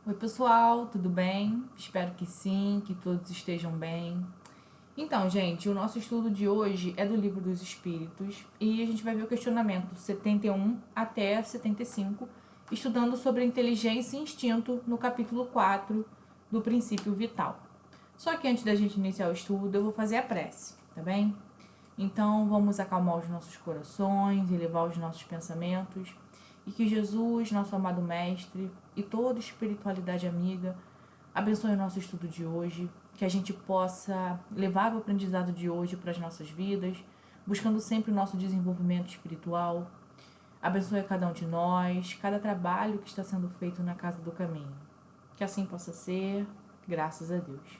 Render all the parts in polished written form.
Oi, pessoal, tudo bem? Espero que sim, que todos estejam bem. Então, gente, o nosso estudo de hoje é do Livro dos Espíritos e a gente vai ver o questionamento 71 até 75, estudando sobre a inteligência e instinto no capítulo 4 do princípio vital. Só que antes da gente iniciar o estudo, eu vou fazer a prece, tá bem? Então, vamos acalmar os nossos corações, elevar os nossos pensamentos e que Jesus, nosso amado Mestre e toda espiritualidade amiga abençoe o nosso estudo de hoje, que a gente possa levar o aprendizado de hoje para as nossas vidas, buscando sempre o nosso desenvolvimento espiritual. Abençoe a cada um de nós, cada trabalho que está sendo feito na casa do caminho. Que assim possa ser, graças a Deus.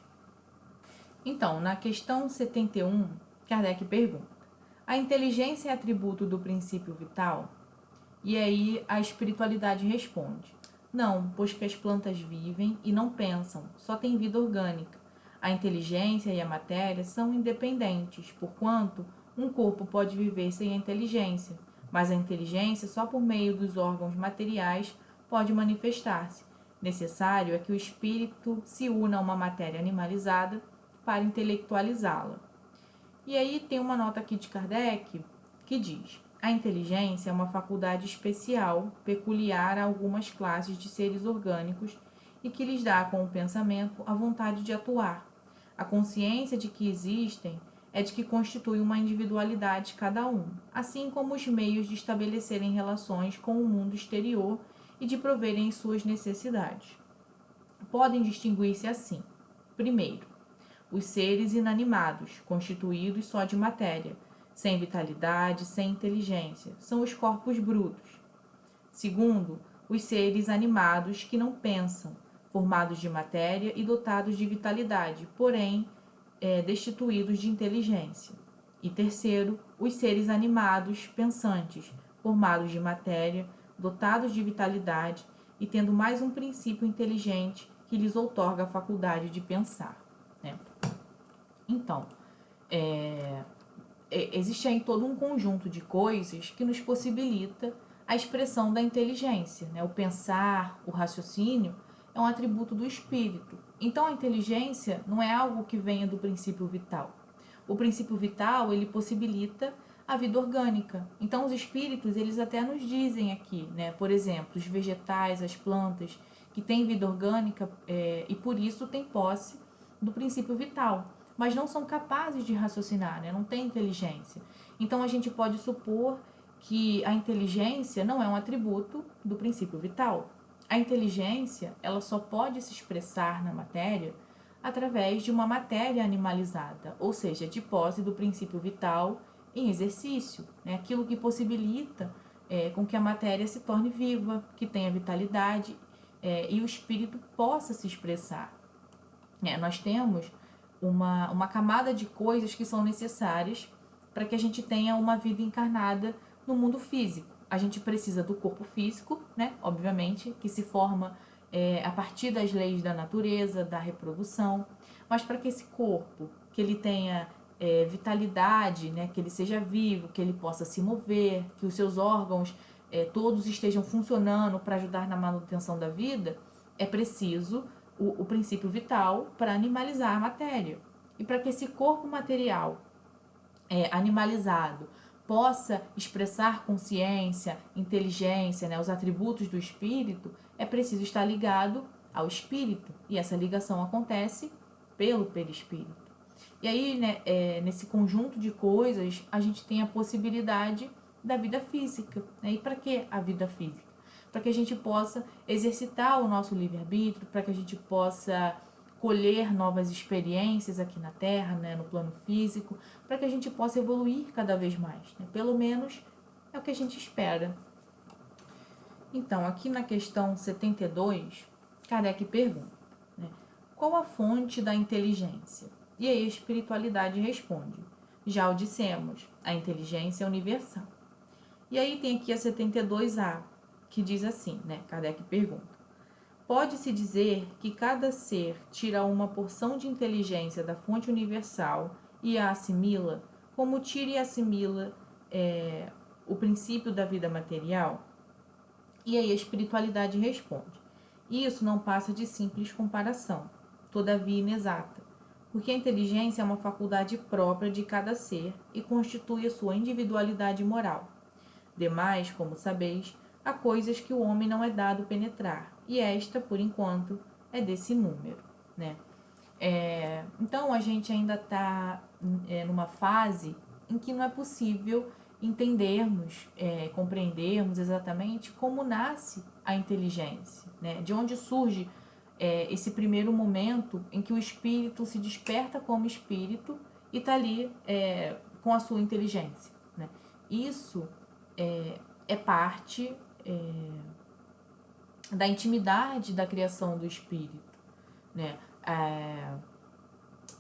Então, na questão 71, Kardec pergunta: a inteligência é atributo do princípio vital? E aí a espiritualidade responde: não, pois que as plantas vivem e não pensam, só têm vida orgânica. A inteligência e a matéria são independentes, porquanto um corpo pode viver sem a inteligência, mas a inteligência só por meio dos órgãos materiais pode manifestar-se. Necessário é que o espírito se una a uma matéria animalizada para intelectualizá-la. E aí tem uma nota aqui de Kardec que diz: a inteligência é uma faculdade especial, peculiar a algumas classes de seres orgânicos e que lhes dá com o pensamento a vontade de atuar. A consciência de que existem é de que constitui uma individualidade cada um, assim como os meios de estabelecerem relações com o mundo exterior e de proverem suas necessidades. Podem distinguir-se assim: primeiro, os seres inanimados, constituídos só de matéria, sem vitalidade, sem inteligência, são os corpos brutos. Segundo, os seres animados que não pensam, formados de matéria e dotados de vitalidade, porém destituídos de inteligência. E terceiro, os seres animados, pensantes, formados de matéria, dotados de vitalidade e tendo mais um princípio inteligente que lhes outorga a faculdade de pensar. Né? Então, existe aí todo um conjunto de coisas que nos possibilita a expressão da inteligência. Né? O pensar, o raciocínio, é um atributo do espírito. Então, a inteligência não é algo que venha do princípio vital. O princípio vital, ele possibilita a vida orgânica. Então, os espíritos, eles até nos dizem aqui, né? Por exemplo, os vegetais, as plantas, que têm vida orgânica e por isso têm posse do princípio vital, mas não são capazes de raciocinar, né? Não têm inteligência. Então, a gente pode supor que a inteligência não é um atributo do princípio vital. A inteligência, ela só pode se expressar na matéria através de uma matéria animalizada, ou seja, de posse do princípio vital em exercício, né? Aquilo que possibilita com que a matéria se torne viva, que tenha vitalidade e o espírito possa se expressar. Nós temos uma camada de coisas que são necessárias para que a gente tenha uma vida encarnada no mundo físico. A gente precisa do corpo físico, né? Obviamente, que se forma a partir das leis da natureza, da reprodução. Mas para que esse corpo, que ele tenha vitalidade, né? Que ele seja vivo, que ele possa se mover, que os seus órgãos todos estejam funcionando para ajudar na manutenção da vida, é preciso o princípio vital para animalizar a matéria. E para que esse corpo material animalizado possa expressar consciência, inteligência, né, os atributos do espírito, é preciso estar ligado ao espírito. E essa ligação acontece pelo perispírito. E aí, né, nesse conjunto de coisas, a gente tem a possibilidade da vida física. Né? E para que a vida física? Para que a gente possa exercitar o nosso livre-arbítrio, para que a gente possa colher novas experiências aqui na Terra, né, no plano físico, para que a gente possa evoluir cada vez mais. Né? Pelo menos é o que a gente espera. Então, aqui na questão 72, Kardec pergunta, né, qual a fonte da inteligência? E aí a espiritualidade responde: já o dissemos, a inteligência é universal. E aí tem aqui a 72A, que diz assim, né? Kardec pergunta: pode-se dizer que cada ser tira uma porção de inteligência da fonte universal e a assimila, como tira e assimila o princípio da vida material? E aí a espiritualidade responde: E isso não passa de simples comparação, todavia inexata, porque a inteligência é uma faculdade própria de cada ser e constitui a sua individualidade moral. Demais, como sabeis, há coisas que o homem não é dado penetrar, e esta, por enquanto, é desse número, né? Então, a gente ainda está numa fase em que não é possível entendermos, compreendermos exatamente como nasce a inteligência, né? De onde surge esse primeiro momento em que o espírito se desperta como espírito e está ali com a sua inteligência, né? Isso é parte da intimidade da criação do espírito, né?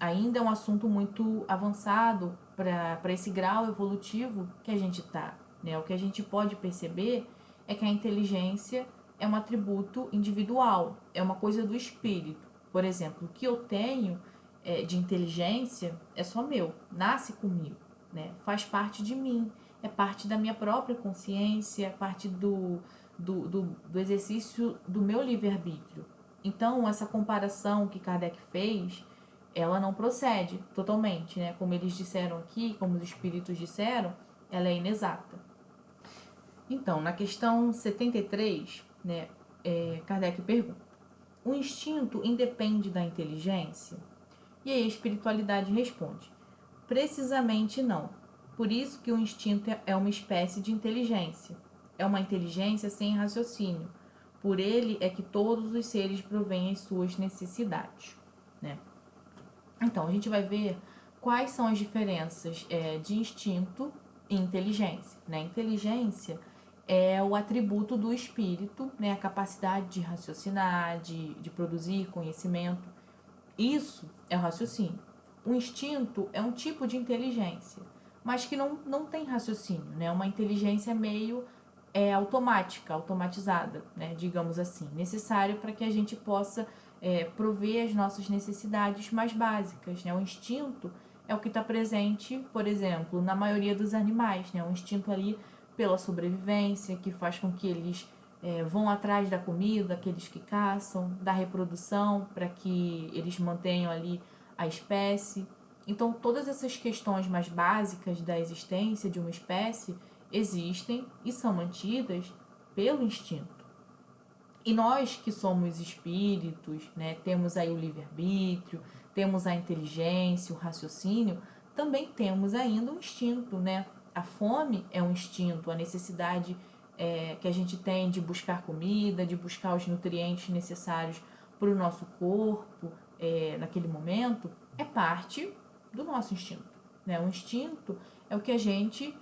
Ainda é um assunto muito avançado para esse grau evolutivo que a gente está, né? O que a gente pode perceber é que a inteligência é um atributo individual, é uma coisa do espírito. Por exemplo, o que eu tenho de inteligência é só meu, nasce comigo, né? Faz parte de mim, é parte da minha própria consciência, é parte do exercício do meu livre-arbítrio. Então, essa comparação que Kardec fez, ela não procede totalmente, né? Como eles disseram aqui, como os espíritos disseram, ela é inexata. Então, na questão 73, né, Kardec pergunta: o instinto independe da inteligência? E aí a espiritualidade responde: precisamente não. Por isso que o instinto é uma espécie de inteligência. É uma inteligência sem raciocínio. Por ele é que todos os seres provêm as suas necessidades, né? Então, a gente vai ver quais são as diferenças de instinto e inteligência, né? Inteligência é o atributo do espírito, né? A capacidade de raciocinar, de produzir conhecimento. Isso é o raciocínio. O instinto é um tipo de inteligência, mas que não tem raciocínio, né? Uma inteligência meio automática, automatizada, né? Digamos assim, necessário para que a gente possa prover as nossas necessidades mais básicas, né? O instinto é o que está presente, por exemplo, na maioria dos animais, né? O instinto ali pela sobrevivência, que faz com que eles vão atrás da comida, aqueles que caçam, da reprodução, para que eles mantenham ali a espécie. Então, todas essas questões mais básicas da existência de uma espécie existem e são mantidas pelo instinto. E nós que somos espíritos, né, temos aí o livre-arbítrio, temos a inteligência, o raciocínio, também temos ainda o instinto, né? A fome é um instinto, a necessidade que a gente tem de buscar comida, de buscar os nutrientes necessários para o nosso corpo naquele momento, é parte do nosso instinto, né? O instinto é o que a gente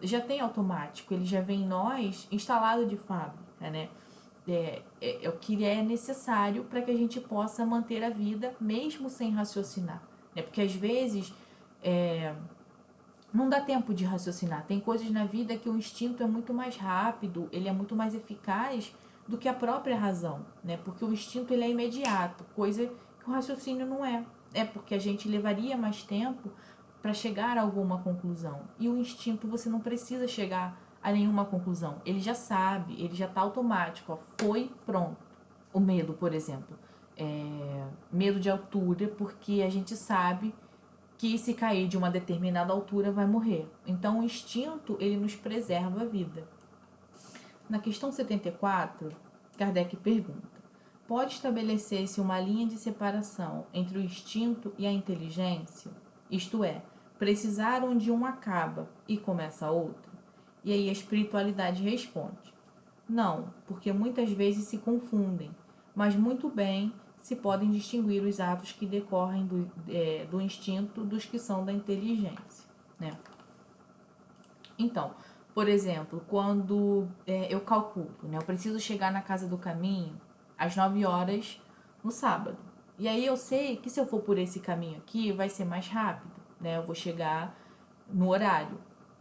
já tem automático, ele já vem em nós instalado de fábrica, né? É o que é necessário para que a gente possa manter a vida mesmo sem raciocinar, né? Porque às vezes não dá tempo de raciocinar. Tem coisas na vida que o instinto é muito mais rápido, ele é muito mais eficaz do que a própria razão, né? Porque o instinto ele é imediato, coisa que o raciocínio não é. É porque a gente levaria mais tempo para chegar a alguma conclusão. E o instinto você não precisa chegar a nenhuma conclusão. Ele já sabe, ele já está automático, ó, foi, pronto. O medo, por exemplo, medo de altura, porque a gente sabe que se cair de uma determinada altura vai morrer. Então o instinto ele nos preserva a vida. Na questão 74, Kardec pergunta: pode estabelecer-se uma linha de separação entre o instinto e a inteligência? Isto é, precisar onde um acaba e começa outro? E aí a espiritualidade responde: não, porque muitas vezes se confundem, mas muito bem se podem distinguir os atos que decorrem do instinto dos que são da inteligência, né? Então, por exemplo, quando eu calculo, né, eu preciso chegar na casa do caminho às 9 horas no sábado. E aí eu sei que se eu for por esse caminho aqui, vai ser mais rápido, né? Eu vou chegar no horário,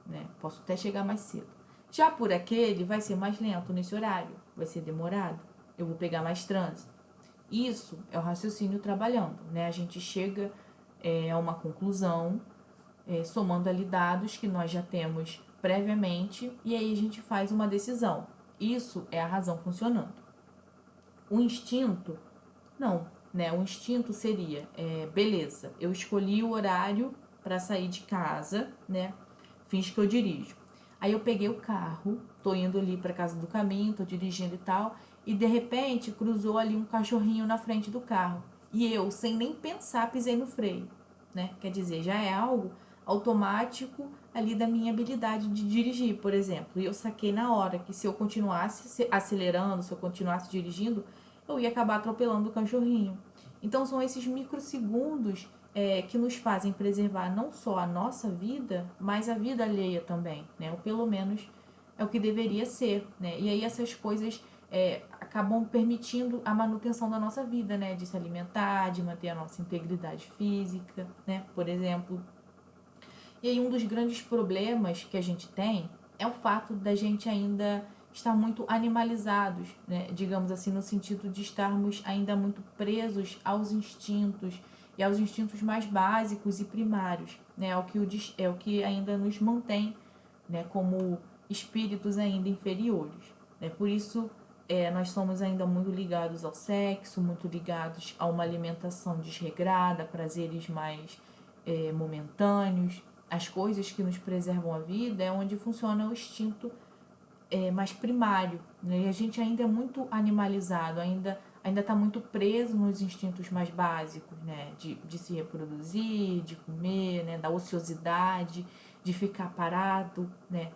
né? Posso até chegar mais cedo. Já por aquele, vai ser mais lento nesse horário, vai ser demorado, eu vou pegar mais trânsito. Isso é o raciocínio trabalhando, né? A gente chega a uma conclusão, somando ali dados que nós já temos previamente, e aí a gente faz uma decisão. Isso é a razão funcionando. O instinto, não, né? O instinto seria, beleza, eu escolhi o horário para sair de casa, né? Finge que eu dirijo. Aí eu peguei o carro, tô indo ali para casa do caminho, tô dirigindo e tal, e de repente cruzou ali um cachorrinho na frente do carro. E eu, sem nem pensar, pisei no freio, né? Quer dizer, já é algo automático ali da minha habilidade de dirigir, por exemplo. E eu saquei na hora que se eu continuasse acelerando, se eu continuasse dirigindo, eu ia acabar atropelando o cachorrinho. Então são esses microsegundos que nos fazem preservar não só a nossa vida, mas a vida alheia também, né? Ou pelo menos é o que deveria ser, né? E aí essas coisas acabam permitindo a manutenção da nossa vida, né? De se alimentar, de manter a nossa integridade física, né? Por exemplo. E aí um dos grandes problemas que a gente tem é o fato da gente ainda estar muito animalizados, né? Digamos assim, no sentido de estarmos ainda muito presos aos instintos e aos instintos mais básicos e primários, né? É o que ainda nos mantém, né? Como espíritos ainda inferiores, né? Por isso, nós somos ainda muito ligados ao sexo, muito ligados a uma alimentação desregrada, prazeres mais momentâneos. As coisas que nos preservam a vida é onde funciona o instinto mais primário, né? E a gente ainda é muito animalizado, ainda está muito preso nos instintos mais básicos, né? De se reproduzir, de comer, né? Da ociosidade, de ficar parado, né?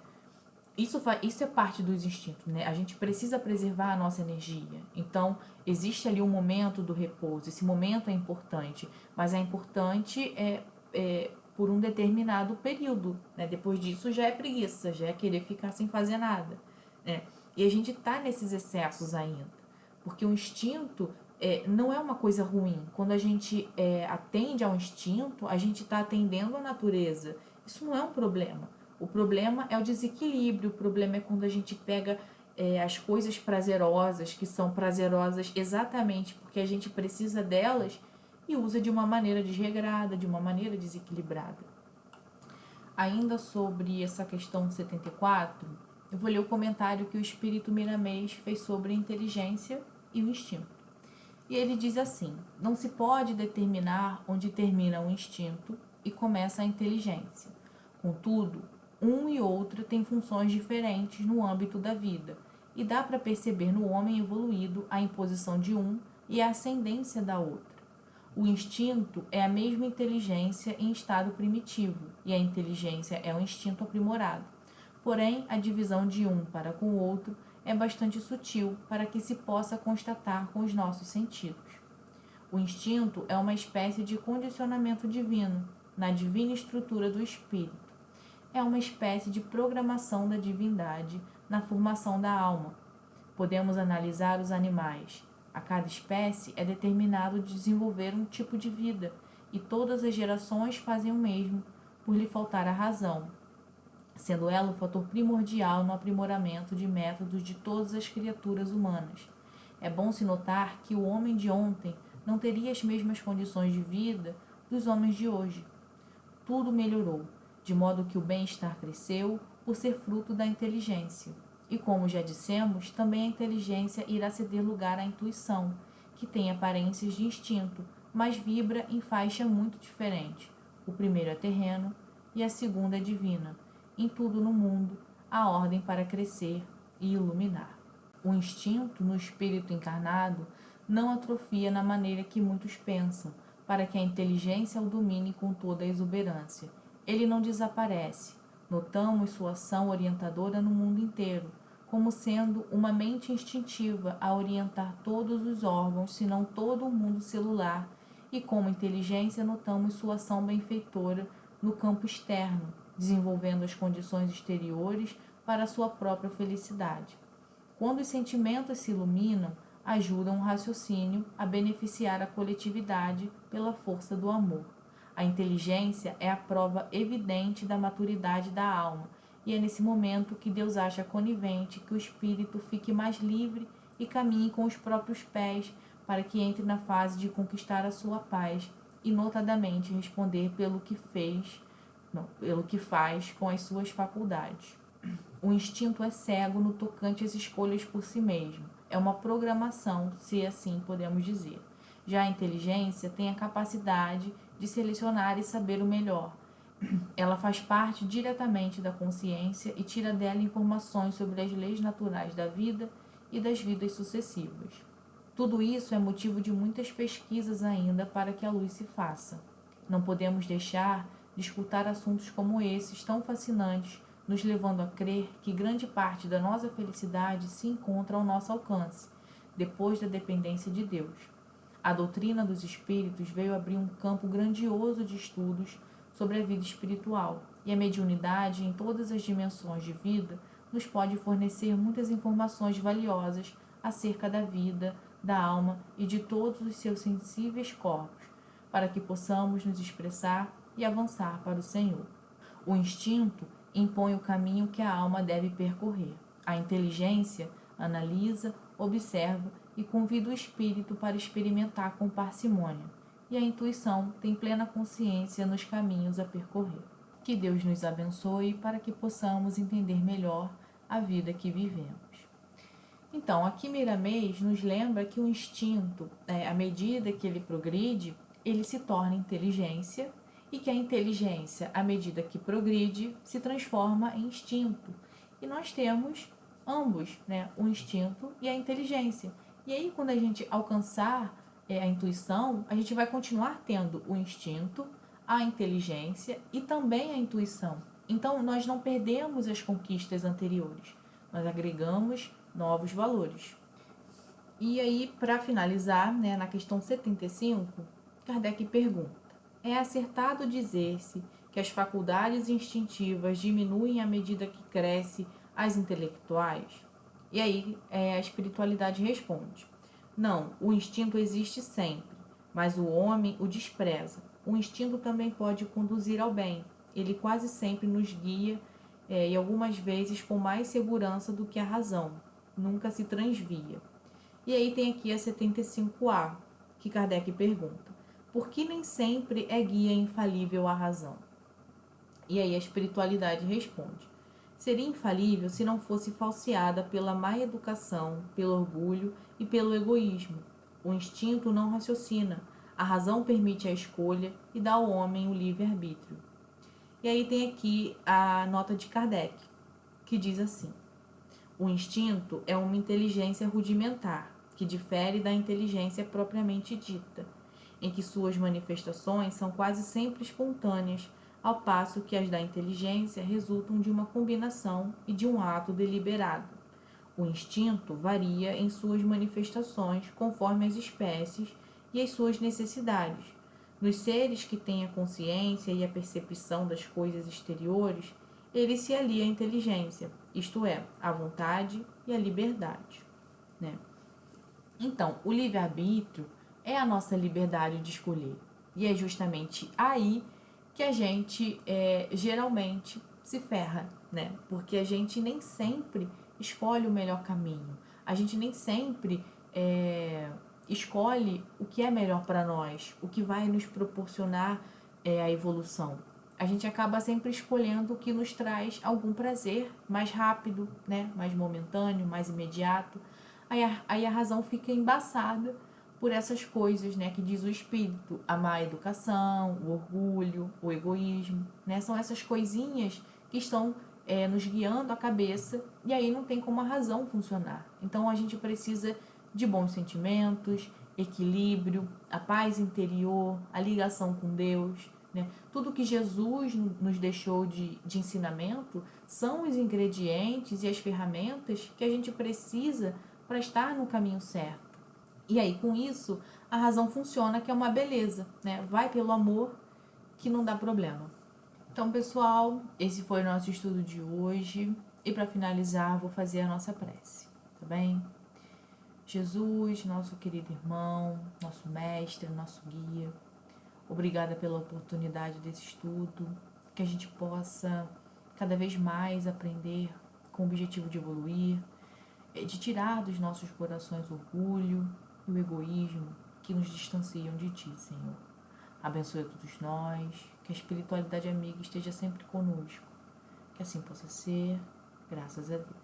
Isso é parte dos instintos, né? A gente precisa preservar a nossa energia. Então, existe ali um momento do repouso. Esse momento é importante, mas é importante por um determinado período, né? Depois disso já é preguiça, já é querer ficar sem fazer nada, né? E a gente está nesses excessos ainda, porque o instinto não é uma coisa ruim. Quando a gente atende ao instinto, a gente está atendendo à natureza. Isso não é um problema. O problema é o desequilíbrio, o problema é quando a gente pega as coisas prazerosas, que são prazerosas exatamente porque a gente precisa delas, e usa de uma maneira desregrada, de uma maneira desequilibrada. Ainda sobre essa questão 74, eu vou ler o comentário que o espírito Miramês fez sobre a inteligência e o instinto. E ele diz assim: não se pode determinar onde termina o instinto e começa a inteligência. Contudo, um e outro têm funções diferentes no âmbito da vida, e dá para perceber no homem evoluído a imposição de um e a ascendência da outra. O instinto é a mesma inteligência em estado primitivo, e a inteligência é o instinto aprimorado. Porém, a divisão de um para com o outro é bastante sutil para que se possa constatar com os nossos sentidos. O instinto é uma espécie de condicionamento divino, na divina estrutura do espírito. É uma espécie de programação da divindade na formação da alma. Podemos analisar os animais. A cada espécie é determinado desenvolver um tipo de vida, e todas as gerações fazem o mesmo, por lhe faltar a razão, sendo ela o fator primordial no aprimoramento de métodos de todas as criaturas humanas. É bom se notar que o homem de ontem não teria as mesmas condições de vida dos homens de hoje. Tudo melhorou, de modo que o bem-estar cresceu por ser fruto da inteligência. E como já dissemos, também a inteligência irá ceder lugar à intuição, que tem aparências de instinto, mas vibra em faixa muito diferente. O primeiro é terreno e a segunda é divina. Em tudo no mundo, há ordem para crescer e iluminar. O instinto no espírito encarnado não atrofia na maneira que muitos pensam, para que a inteligência o domine com toda a exuberância. Ele não desaparece. Notamos sua ação orientadora no mundo inteiro, como sendo uma mente instintiva a orientar todos os órgãos, se não todo o mundo celular, e como inteligência notamos sua ação benfeitora no campo externo, desenvolvendo as condições exteriores para a sua própria felicidade. Quando os sentimentos se iluminam, ajudam o raciocínio a beneficiar a coletividade pela força do amor. A inteligência é a prova evidente da maturidade da alma, e é nesse momento que Deus acha conivente que o espírito fique mais livre e caminhe com os próprios pés para que entre na fase de conquistar a sua paz e notadamente responder pelo que faz com as suas faculdades. O instinto é cego no tocante às escolhas por si mesmo. é uma programação, se assim podemos dizer. Já a inteligência tem a capacidade de selecionar e saber o melhor. Ela faz parte diretamente da consciência e tira dela informações sobre as leis naturais da vida e das vidas sucessivas. Tudo isso é motivo de muitas pesquisas ainda para que a luz se faça. Não podemos deixar de escutar assuntos como esses tão fascinantes, nos levando a crer que grande parte da nossa felicidade se encontra ao nosso alcance, depois da dependência de Deus. A doutrina dos espíritos veio abrir um campo grandioso de estudos sobre a vida espiritual, e a mediunidade, em todas as dimensões de vida, nos pode fornecer muitas informações valiosas acerca da vida, da alma e de todos os seus sensíveis corpos, para que possamos nos expressar e avançar para o Senhor. O instinto impõe o caminho que a alma deve percorrer. A inteligência analisa, observa e convida o espírito para experimentar com parcimônia. E a intuição tem plena consciência nos caminhos a percorrer. Que Deus nos abençoe para que possamos entender melhor a vida que vivemos. Então, aqui Miramês nos lembra que o instinto, à medida que ele progride, ele se torna inteligência, e que a inteligência, à medida que progride, se transforma em instinto. E nós temos ambos, né? O instinto e a inteligência. E aí, quando a gente alcançar a intuição, a gente vai continuar tendo o instinto, a inteligência e também a intuição. Então, nós não perdemos as conquistas anteriores, nós agregamos novos valores. E aí, para finalizar, né, na questão 75, Kardec pergunta: é acertado dizer-se que as faculdades instintivas diminuem à medida que cresce as intelectuais? E aí a espiritualidade responde: não, o instinto existe sempre, mas o homem o despreza. O instinto também pode conduzir ao bem. Ele quase sempre nos guia e algumas vezes com mais segurança do que a razão. Nunca se transvia. E aí tem aqui a 75A, que Kardec pergunta: por que nem sempre é guia infalível a razão? E aí a espiritualidade responde: seria infalível se não fosse falseada pela má educação, pelo orgulho e pelo egoísmo. O instinto não raciocina, a razão permite a escolha e dá ao homem o livre-arbítrio. E aí tem aqui a nota de Kardec, que diz assim: o instinto é uma inteligência rudimentar, que difere da inteligência propriamente dita, em que suas manifestações são quase sempre espontâneas, ao passo que as da inteligência resultam de uma combinação e de um ato deliberado. O instinto varia em suas manifestações conforme as espécies e as suas necessidades. Nos seres que têm a consciência e a percepção das coisas exteriores, ele se alia à inteligência, isto é, à vontade e à liberdade, né? Então, o livre-arbítrio é a nossa liberdade de escolher. E é justamente aí que a gente geralmente se ferra, né? Porque a gente nem sempre escolhe o melhor caminho. A gente nem sempre escolhe o que é melhor para nós, o que vai nos proporcionar a evolução. A gente acaba sempre escolhendo o que nos traz algum prazer mais rápido, né? Mais momentâneo, mais imediato. Aí a razão fica embaçada por essas coisas, né, que diz o espírito: a má educação, o orgulho, o egoísmo, né? São essas coisinhas que estão nos guiando a cabeça, e aí não tem como a razão funcionar. Então a gente precisa de bons sentimentos, equilíbrio, a paz interior, a ligação com Deus, né? Tudo que Jesus nos deixou de ensinamento são os ingredientes e as ferramentas que a gente precisa para estar no caminho certo. E aí, com isso, a razão funciona, que é uma beleza, né? Vai pelo amor, que não dá problema. Então, pessoal, esse foi o nosso estudo de hoje. E para finalizar, vou fazer a nossa prece, tá bem? Jesus, nosso querido irmão, nosso mestre, nosso guia, obrigada pela oportunidade desse estudo, que a gente possa cada vez mais aprender com o objetivo de evoluir, de tirar dos nossos corações o orgulho e o egoísmo que nos distanciam de Ti, Senhor. Abençoe a todos nós, que a espiritualidade amiga esteja sempre conosco. Que assim possa ser, graças a Deus.